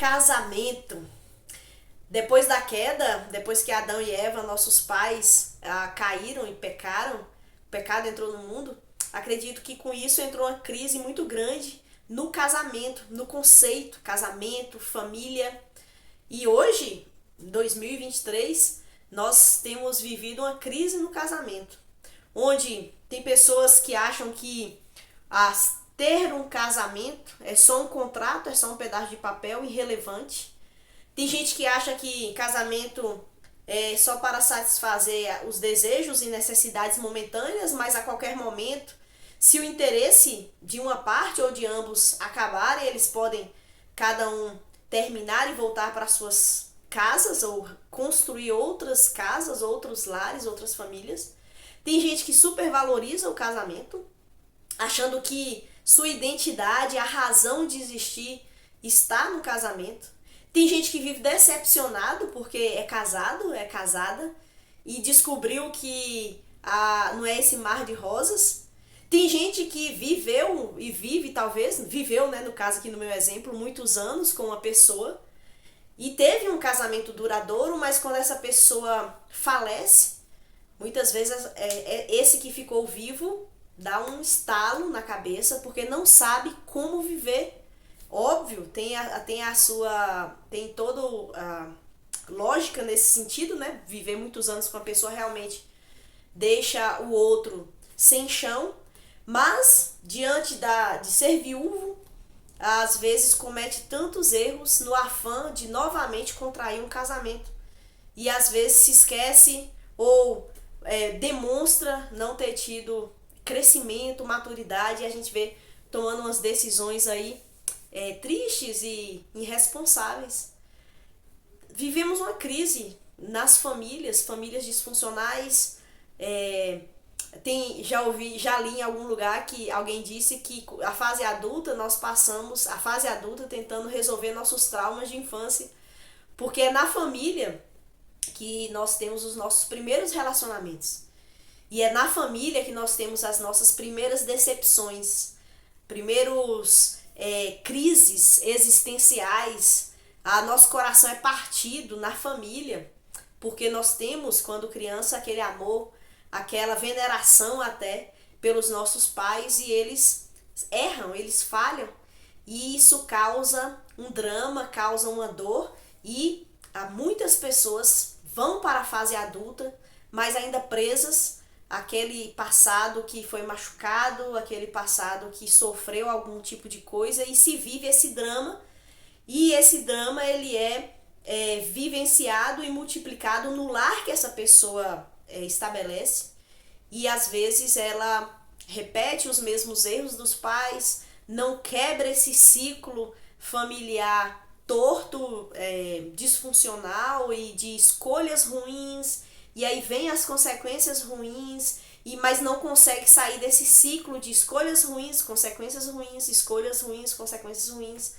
Casamento. Depois da queda, depois que Adão e Eva, nossos pais, caíram e pecaram, o pecado entrou no mundo, acredito que com isso entrou uma crise muito grande no casamento, no conceito, casamento, família. E hoje, em 2023, nós temos vivido uma crise no casamento, onde tem pessoas que acham que ter um casamento é só um contrato, é só um pedaço de papel irrelevante. Tem gente que acha que casamento é só para satisfazer os desejos e necessidades momentâneas, mas a qualquer momento, se o interesse de uma parte ou de ambos acabarem, eles podem cada um terminar e voltar para suas casas ou construir outras casas, outros lares, outras famílias. Tem gente que supervaloriza o casamento, achando que sua identidade, a razão de existir está no casamento. Tem gente que vive decepcionado porque é casado, é casada e descobriu que não é esse mar de rosas. Tem gente que viveu e vive, talvez, viveu, né, no caso aqui no meu exemplo, muitos anos com uma pessoa e teve um casamento duradouro, mas quando essa pessoa falece, muitas vezes esse que ficou vivo dá um estalo na cabeça porque não sabe como viver. Óbvio, tem toda a lógica nesse sentido, né? Viver muitos anos com a pessoa realmente deixa o outro sem chão, mas diante de ser viúvo, às vezes comete tantos erros no afã de novamente contrair um casamento e às vezes se esquece ou demonstra não ter tido crescimento, maturidade, e a gente vê tomando umas decisões aí tristes e irresponsáveis. Vivemos uma crise nas famílias disfuncionais. Já li em algum lugar que alguém disse que a fase adulta, nós passamos a fase adulta tentando resolver nossos traumas de infância, porque é na família que nós temos os nossos primeiros relacionamentos. E é na família que nós temos as nossas primeiras decepções, primeiros crises existenciais. Nosso coração é partido na família, porque nós temos, quando criança, aquele amor, aquela veneração até pelos nossos pais, e eles erram, eles falham, e isso causa um drama, causa uma dor, e muitas pessoas vão para a fase adulta, mas ainda presas aquele passado que foi machucado, aquele passado que sofreu algum tipo de coisa, e se vive esse drama, e esse drama ele é vivenciado e multiplicado no lar que essa pessoa estabelece, e às vezes ela repete os mesmos erros dos pais, não quebra esse ciclo familiar torto, disfuncional e de escolhas ruins. E aí vem as consequências ruins, mas não consegue sair desse ciclo de escolhas ruins, consequências ruins, escolhas ruins, consequências ruins.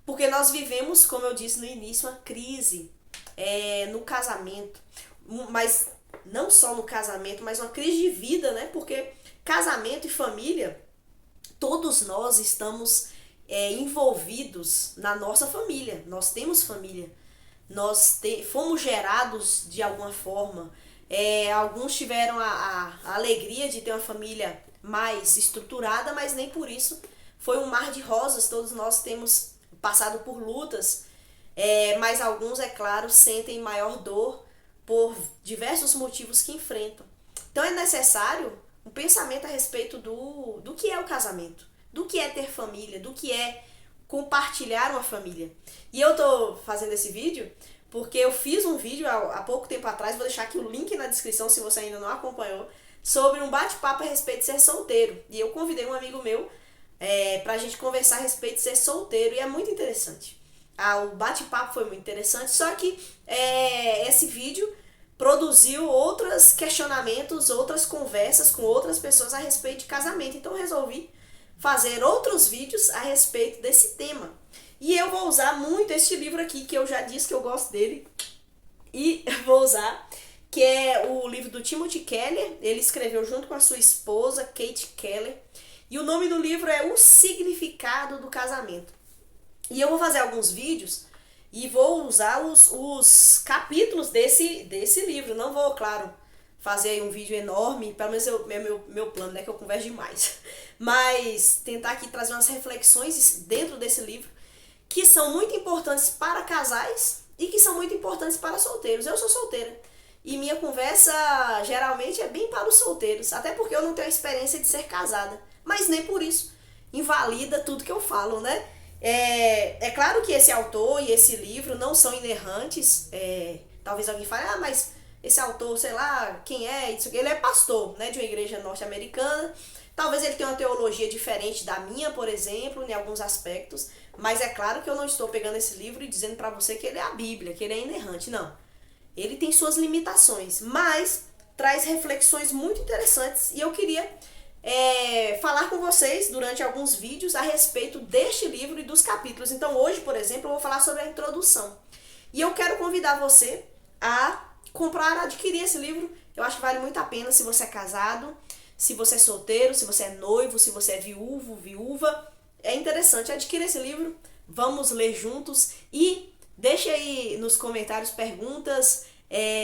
Porque nós vivemos, como eu disse no início, uma crise no casamento. Mas não só no casamento, mas uma crise de vida, né? Porque casamento e família, todos nós estamos envolvidos na nossa família. Nós temos família. Nós fomos gerados de alguma forma. Alguns tiveram a alegria de ter uma família mais estruturada, mas nem por isso foi um mar de rosas. Todos nós temos passado por lutas, mas alguns, é claro, sentem maior dor por diversos motivos que enfrentam. Então é necessário um pensamento a respeito do que é o casamento, do que é ter família, do que é compartilhar uma família. E eu tô fazendo esse vídeo porque eu fiz um vídeo há pouco tempo atrás, vou deixar aqui o link na descrição se você ainda não acompanhou, sobre um bate-papo a respeito de ser solteiro. E eu convidei um amigo meu pra gente conversar a respeito de ser solteiro, e é muito interessante. O bate-papo foi muito interessante, só que esse vídeo produziu outros questionamentos, outras conversas com outras pessoas a respeito de casamento. Então eu resolvi fazer outros vídeos a respeito desse tema. E eu vou usar muito este livro aqui, que eu já disse que eu gosto dele. E vou usar, que é o livro do Timothy Keller. Ele escreveu junto com a sua esposa, Kate Keller. E o nome do livro é O Significado do Casamento. E eu vou fazer alguns vídeos e vou usar os capítulos desse livro. Não vou, claro, fazer aí um vídeo enorme, pelo menos meu plano, né, que eu converso demais. Mas tentar aqui trazer umas reflexões dentro desse livro que são muito importantes para casais e que são muito importantes para solteiros. Eu sou solteira e minha conversa geralmente é bem para os solteiros, até porque eu não tenho a experiência de ser casada, mas nem por isso invalida tudo que eu falo, né? É claro que esse autor e esse livro não são inerrantes. Talvez alguém fale, mas esse autor, sei lá, quem é? Isso aqui. Ele é pastor, né, de uma igreja norte-americana. Talvez ele tenha uma teologia diferente da minha, por exemplo, em alguns aspectos. Mas é claro que eu não estou pegando esse livro e dizendo para você que ele é a Bíblia, que ele é inerrante. Não. Ele tem suas limitações, mas traz reflexões muito interessantes. E eu queria falar com vocês durante alguns vídeos a respeito deste livro e dos capítulos. Então hoje, por exemplo, eu vou falar sobre a introdução. E eu quero convidar você a adquirir esse livro. Eu acho que vale muito a pena se você é casado, se você é solteiro, se você é noivo, se você é viúvo, viúva. É interessante, adquira esse livro, vamos ler juntos e deixe aí nos comentários perguntas,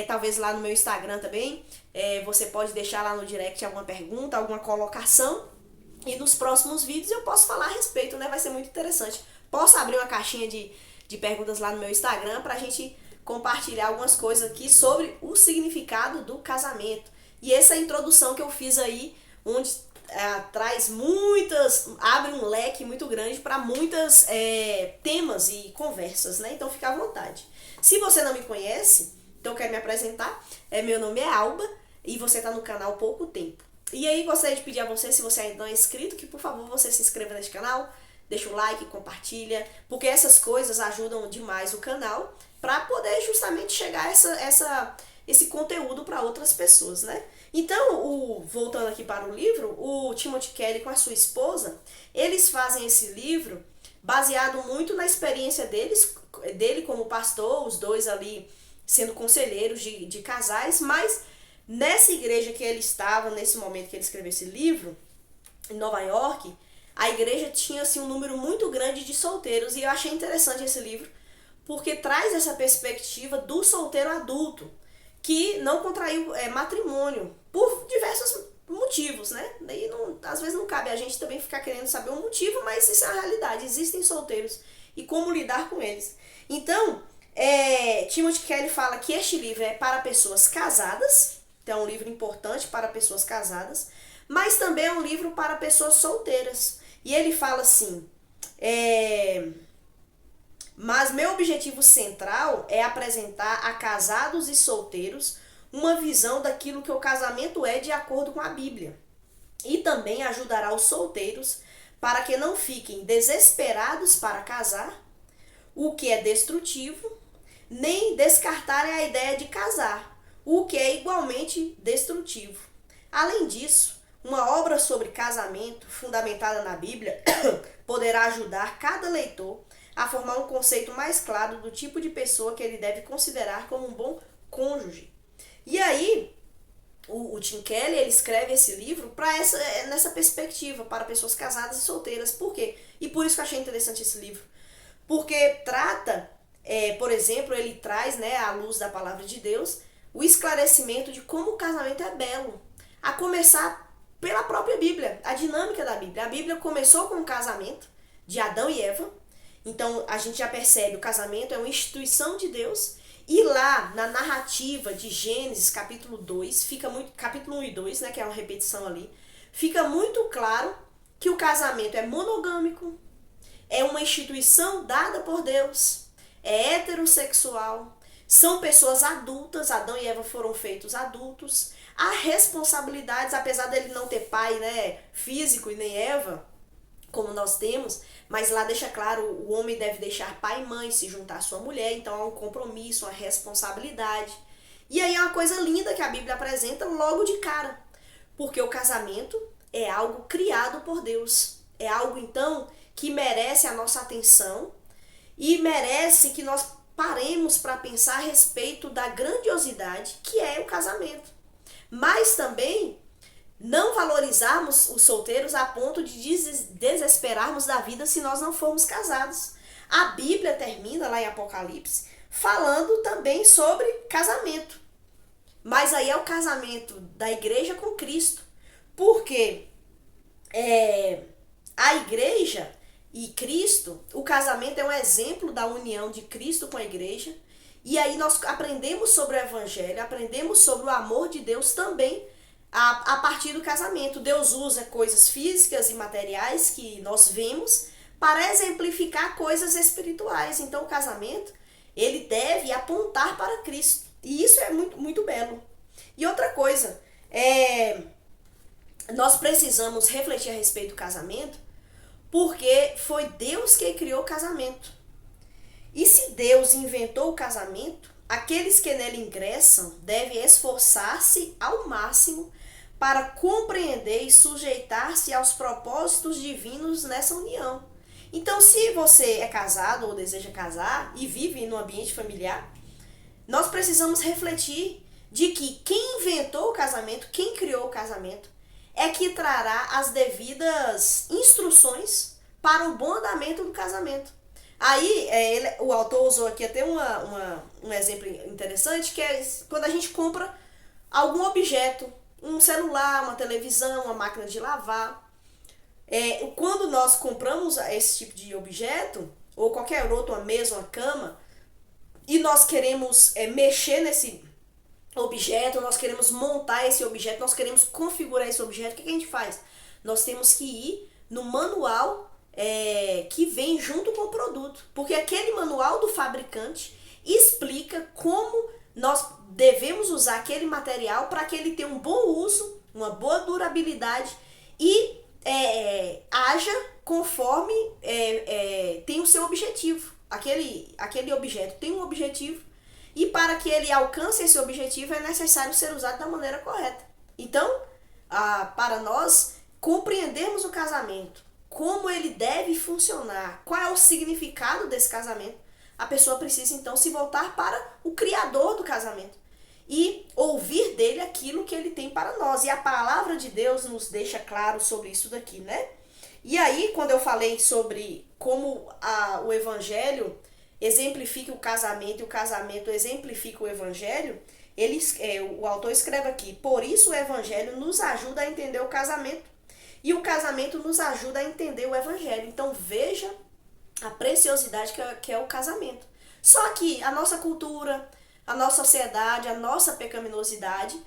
talvez lá no meu Instagram também. Você pode deixar lá no direct alguma pergunta, alguma colocação, e nos próximos vídeos eu posso falar a respeito, né? Vai ser muito interessante. Posso abrir uma caixinha de perguntas lá no meu Instagram pra gente compartilhar algumas coisas aqui sobre o significado do casamento. E essa introdução que eu fiz aí, onde traz abre um leque muito grande para muitos temas e conversas, né? Então fica à vontade. Se você não me conhece, então eu quero me apresentar. Meu nome é Alba e você está no canal há pouco tempo. E aí gostaria de pedir a você, se você ainda não é inscrito, que por favor você se inscreva neste canal, deixa o like, compartilha, porque essas coisas ajudam demais o canal para poder justamente chegar esse conteúdo para outras pessoas, né? Então, voltando aqui para o livro, o Timothy Kelly com a sua esposa, eles fazem esse livro baseado muito na experiência dele como pastor, os dois ali sendo conselheiros de casais, mas nessa igreja que ele estava, nesse momento que ele escreveu esse livro, em Nova York, a igreja tinha assim, um número muito grande de solteiros, e eu achei interessante esse livro, porque traz essa perspectiva do solteiro adulto, que não contraiu matrimônio, por diversos motivos, né? Daí às vezes não cabe a gente também ficar querendo saber o motivo, mas isso é a realidade, existem solteiros, e como lidar com eles. Então, Timothy Kelly fala que este livro é para pessoas casadas, então é um livro importante para pessoas casadas, mas também é um livro para pessoas solteiras. E ele fala assim, mas meu objetivo central é apresentar a casados e solteiros uma visão daquilo que o casamento é de acordo com a Bíblia. E também ajudará os solteiros para que não fiquem desesperados para casar, o que é destrutivo, nem descartarem a ideia de casar, o que é igualmente destrutivo. Além disso, uma obra sobre casamento, fundamentada na Bíblia, poderá ajudar cada leitor a formar um conceito mais claro do tipo de pessoa que ele deve considerar como um bom cônjuge. E aí, o Tim Kelly, ele escreve esse livro nessa perspectiva, para pessoas casadas e solteiras. Por quê? E por isso que eu achei interessante esse livro. Porque trata, por exemplo, ele traz, né, à luz da palavra de Deus, o esclarecimento de como o casamento é belo. A começar pela própria Bíblia, a dinâmica da Bíblia. A Bíblia começou com o casamento de Adão e Eva. Então, a gente já percebe, o casamento é uma instituição de Deus. E lá, na narrativa de Gênesis, capítulo 2, capítulo 1 e 2, né, que é uma repetição ali, fica muito claro que o casamento é monogâmico, é uma instituição dada por Deus, é heterossexual, são pessoas adultas, Adão e Eva foram feitos adultos, há responsabilidades, apesar dele não ter pai, né, físico e nem Eva, como nós temos, mas lá deixa claro, o homem deve deixar pai e mãe, se juntar à sua mulher, então há um compromisso, uma responsabilidade. E aí é uma coisa linda que a Bíblia apresenta logo de cara, porque o casamento é algo criado por Deus, é algo então que merece a nossa atenção e merece que nós paremos para pensar a respeito da grandiosidade que é o casamento. Mas também não valorizarmos os solteiros a ponto de desesperarmos da vida se nós não formos casados. A Bíblia termina lá em Apocalipse falando também sobre casamento. Mas aí é o casamento da igreja com Cristo. Porque a igreja e Cristo, o casamento é um exemplo da união de Cristo com a igreja. E aí nós aprendemos sobre o evangelho, aprendemos sobre o amor de Deus também a partir do casamento. Deus usa coisas físicas e materiais que nós vemos para exemplificar coisas espirituais. Então o casamento, ele deve apontar para Cristo. E isso é muito, muito belo. E outra coisa, nós precisamos refletir a respeito do casamento, porque foi Deus quem criou o casamento. E se Deus inventou o casamento, aqueles que nele ingressam devem esforçar-se ao máximo para compreender e sujeitar-se aos propósitos divinos nessa união. Então, se você é casado ou deseja casar e vive no ambiente familiar, nós precisamos refletir de que quem inventou o casamento, quem criou o casamento, é que trará as devidas instruções para o bom andamento do casamento. Aí, o autor usou aqui até um exemplo interessante, que é quando a gente compra algum objeto, um celular, uma televisão, uma máquina de lavar. Quando nós compramos esse tipo de objeto, ou qualquer outro, uma mesa, uma cama, e nós queremos mexer nesse objeto, nós queremos montar esse objeto, nós queremos configurar esse objeto, o que a gente faz? Nós temos que ir no manual que vem junto com o produto, porque aquele manual do fabricante explica como nós devemos usar aquele material para que ele tenha um bom uso, uma boa durabilidade e haja conforme tem o seu objetivo. Aquele objeto tem um objetivo e para que ele alcance esse objetivo é necessário ser usado da maneira correta. Então, para nós compreendermos o casamento, como ele deve funcionar, qual é o significado desse casamento, a pessoa precisa então se voltar para o Criador do casamento e ouvir dele aquilo que ele tem para nós. E a palavra de Deus nos deixa claro sobre isso daqui, né? E aí, quando eu falei sobre como o evangelho exemplifica o casamento e o casamento exemplifica o evangelho, o autor escreve aqui: por isso o evangelho nos ajuda a entender o casamento e o casamento nos ajuda a entender o evangelho. Então veja a preciosidade que é o casamento. Só que a nossa cultura, a nossa sociedade, a nossa pecaminosidade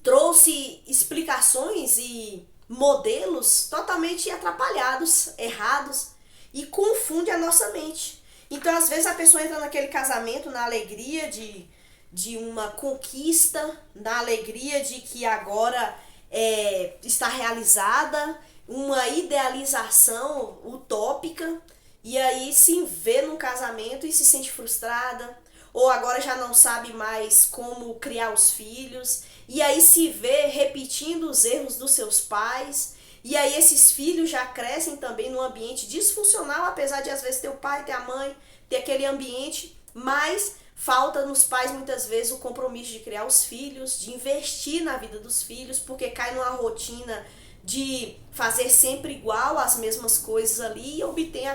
trouxe explicações e modelos totalmente atrapalhados, errados, e confunde a nossa mente. Então, às vezes, a pessoa entra naquele casamento na alegria de uma conquista, na alegria de que agora está realizada, uma idealização utópica, e aí se vê num casamento e se sente frustrada, ou agora já não sabe mais como criar os filhos, e aí se vê repetindo os erros dos seus pais, e aí esses filhos já crescem também num ambiente disfuncional, apesar de às vezes ter o pai, ter a mãe, ter aquele ambiente, mas falta nos pais muitas vezes o compromisso de criar os filhos, de investir na vida dos filhos, porque cai numa rotina de fazer sempre igual as mesmas coisas ali e obtém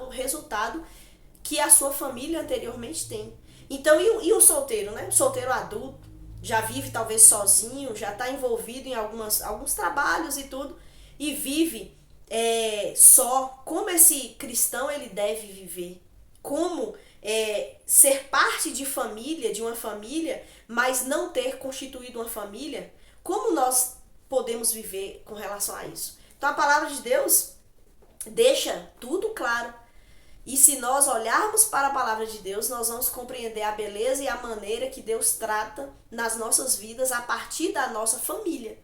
o resultado que a sua família anteriormente tem. Então, e o solteiro, né? O solteiro adulto, já vive talvez sozinho, já está envolvido em alguns trabalhos e tudo, e vive só. Como esse cristão ele deve viver? Como ser parte de família, de uma família, mas não ter constituído uma família? Como nós podemos viver com relação a isso? Então a palavra de Deus deixa tudo claro. E se nós olharmos para a palavra de Deus, nós vamos compreender a beleza e a maneira que Deus trata nas nossas vidas a partir da nossa família.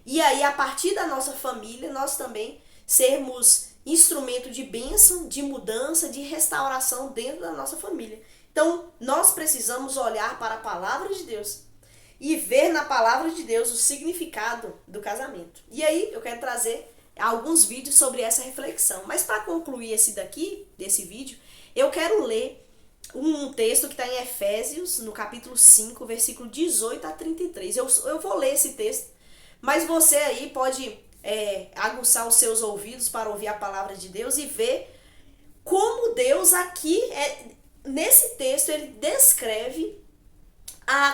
E aí, a partir da nossa família, nós também sermos instrumento de bênção, de mudança, de restauração dentro da nossa família. Então, nós precisamos olhar para a palavra de Deus e ver na palavra de Deus o significado do casamento. E aí, eu quero trazer alguns vídeos sobre essa reflexão. Mas para concluir desse vídeo, eu quero ler um texto que está em Efésios, no capítulo 5, versículo 18 a 33. Eu vou ler esse texto, mas você aí pode aguçar os seus ouvidos para ouvir a palavra de Deus e ver como Deus aqui, nesse texto, ele descreve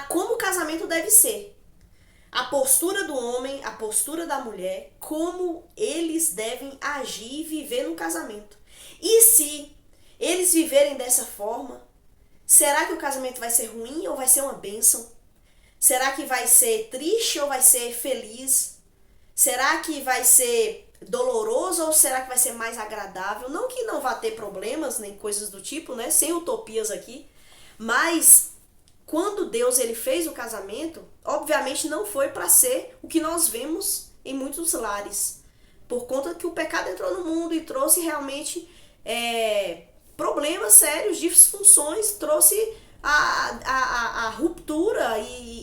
como o casamento deve ser. A postura do homem, a postura da mulher, como eles devem agir e viver no casamento. E se eles viverem dessa forma, será que o casamento vai ser ruim ou vai ser uma bênção? Será que vai ser triste ou vai ser feliz? Será que vai ser doloroso ou será que vai ser mais agradável? Não que não vá ter problemas nem coisas do tipo, né? Sem utopias aqui. Mas quando Deus ele fez o casamento, obviamente não foi para ser o que nós vemos em muitos lares. Por conta que o pecado entrou no mundo e trouxe realmente problemas sérios, disfunções, trouxe a ruptura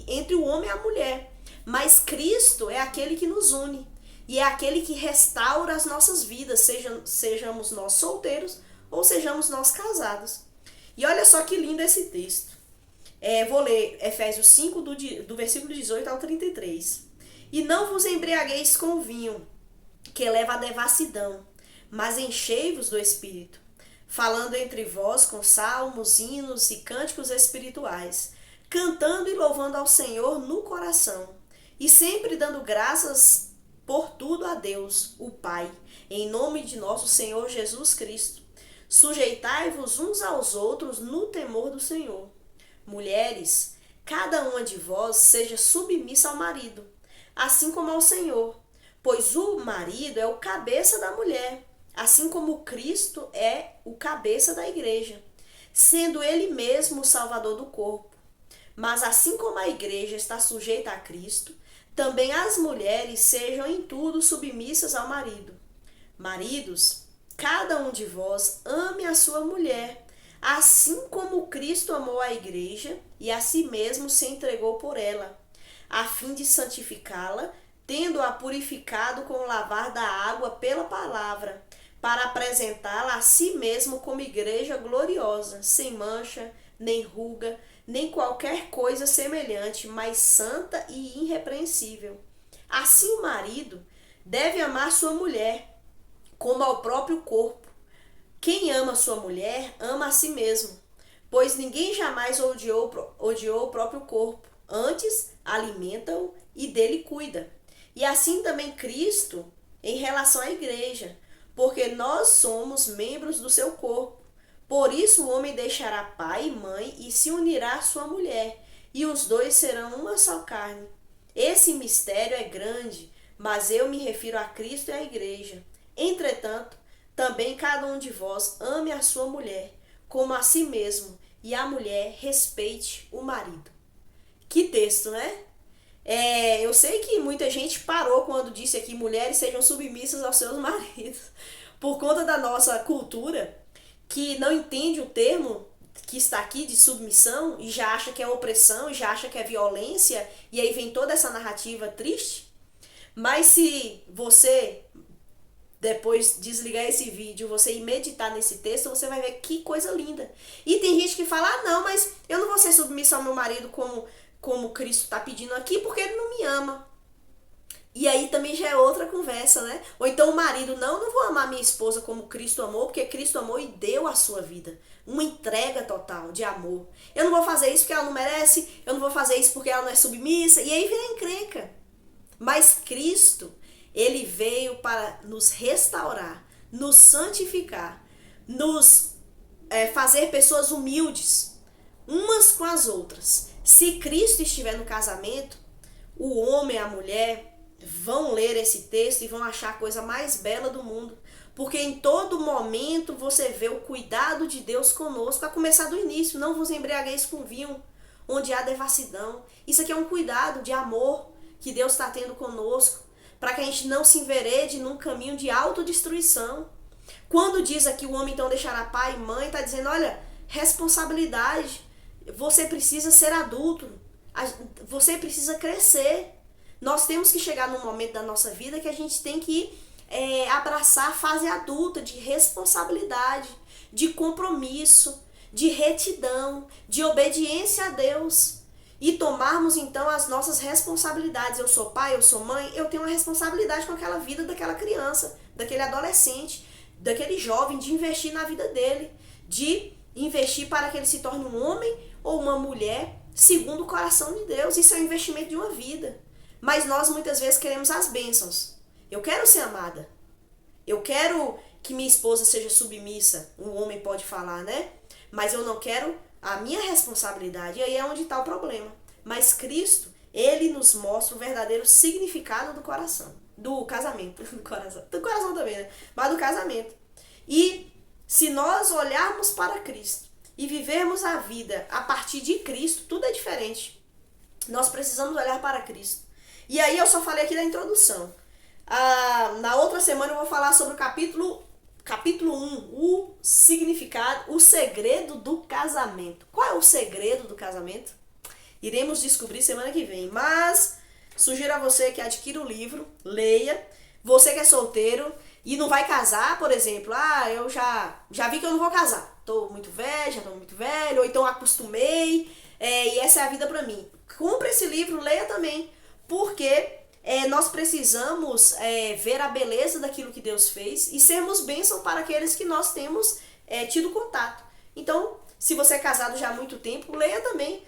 entre o homem e a mulher. Mas Cristo é aquele que nos une e é aquele que restaura as nossas vidas, sejamos nós solteiros ou sejamos nós casados. E olha só que lindo esse texto. Vou ler Efésios 5, do versículo 18 ao 33. E não vos embriagueis com vinho, que leva à devassidão, mas enchei-vos do Espírito, falando entre vós com salmos, hinos e cânticos espirituais, cantando e louvando ao Senhor no coração, e sempre dando graças por tudo a Deus, o Pai, em nome de nosso Senhor Jesus Cristo. Sujeitai-vos uns aos outros no temor do Senhor. Mulheres, cada uma de vós seja submissa ao marido, assim como ao Senhor, pois o marido é o cabeça da mulher, assim como Cristo é o cabeça da igreja, sendo ele mesmo o salvador do corpo. Mas assim como a igreja está sujeita a Cristo, também as mulheres sejam em tudo submissas ao marido. Maridos, cada um de vós ame a sua mulher, assim como Cristo amou a igreja e a si mesmo se entregou por ela, a fim de santificá-la, tendo-a purificado com o lavar da água pela palavra, para apresentá-la a si mesmo como igreja gloriosa, sem mancha, nem ruga, nem qualquer coisa semelhante, mas santa e irrepreensível. Assim o marido deve amar sua mulher, como ao próprio corpo. Quem ama sua mulher, ama a si mesmo, pois ninguém jamais odiou o próprio corpo, antes alimenta-o e dele cuida. E assim também Cristo em relação à igreja, porque nós somos membros do seu corpo. Por isso o homem deixará pai e mãe e se unirá à sua mulher, e os dois serão uma só carne. Esse mistério é grande, mas eu me refiro a Cristo e à igreja. Entretanto, também cada um de vós ame a sua mulher, como a si mesmo, e a mulher respeite o marido. Que texto, né? Eu sei que muita gente parou quando disse aqui mulheres sejam submissas aos seus maridos, por conta da nossa cultura, que não entende o termo que está aqui de submissão e já acha que é opressão, e já acha que é violência, e aí vem toda essa narrativa triste. Mas se você depois desligar esse vídeo, você ir meditar nesse texto, você vai ver que coisa linda. E tem gente que fala, não, mas eu não vou ser submissa ao meu marido como Cristo está pedindo aqui, porque ele não me ama. E aí também já é outra conversa, né? Ou então o marido, não vou amar minha esposa como Cristo amou, porque Cristo amou e deu a sua vida. Uma entrega total de amor. Eu não vou fazer isso porque ela não merece, eu não vou fazer isso porque ela não é submissa, e aí vira encrenca. Mas Cristo, ele veio para nos restaurar, nos santificar, nos fazer pessoas humildes, umas com as outras. Se Cristo estiver no casamento, o homem e a mulher vão ler esse texto e vão achar a coisa mais bela do mundo. Porque em todo momento você vê o cuidado de Deus conosco, a começar do início. Não vos embriagueis com vinho, onde há devassidão. Isso aqui é um cuidado de amor que Deus está tendo conosco, para que a gente não se enverede num caminho de autodestruição. Quando diz aqui o homem então deixará pai e mãe, está dizendo, olha, responsabilidade. Você precisa ser adulto, você precisa crescer. Nós temos que chegar num momento da nossa vida que a gente tem que abraçar a fase adulta de responsabilidade, de compromisso, de retidão, de obediência a Deus. e tomarmos então as nossas responsabilidades. Eu sou pai, eu sou mãe, eu tenho uma responsabilidade com aquela vida daquela criança, daquele adolescente, daquele jovem, de investir na vida dele, de investir para que ele se torne um homem ou uma mulher segundo o coração de Deus. Isso é um investimento de uma vida. Mas nós muitas vezes queremos as bênçãos. Eu quero ser amada. Eu quero que minha esposa seja submissa. Um homem pode falar, né? Mas eu não quero a minha responsabilidade. E aí é onde está o problema. Mas Cristo, ele nos mostra o verdadeiro significado do coração. Do casamento. Do coração também, né? Mas do casamento. E se nós olharmos para Cristo e vivermos a vida a partir de Cristo, tudo é diferente. Nós precisamos olhar para Cristo. E aí eu só falei aqui da introdução. Na outra semana eu vou falar sobre o capítulo 1, o significado, o segredo do casamento. Qual é o segredo do casamento? Iremos descobrir semana que vem. Mas sugiro a você que adquira o livro, leia. Você que é solteiro e não vai casar, por exemplo, eu já vi que eu não vou casar. Tô muito velho, já tô muito velho, ou então acostumei, e essa é a vida pra mim. Compre esse livro, leia também, porque nós precisamos ver a beleza daquilo que Deus fez e sermos bênção para aqueles que nós temos tido contato. Então, se você é casado já há muito tempo, leia também.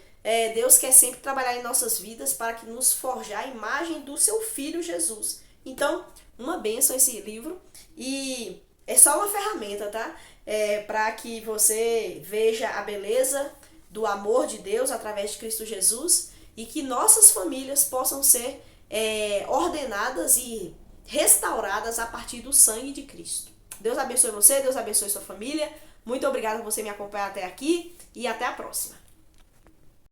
Deus quer sempre trabalhar em nossas vidas para que nos forjar a imagem do seu Filho Jesus. Então, uma bênção esse livro, e é só uma ferramenta, tá? Para que você veja a beleza do amor de Deus através de Cristo Jesus e que nossas famílias possam ser ordenadas e restauradas a partir do sangue de Cristo. Deus abençoe você, Deus abençoe sua família. Muito obrigada por você me acompanhar até aqui e até a próxima.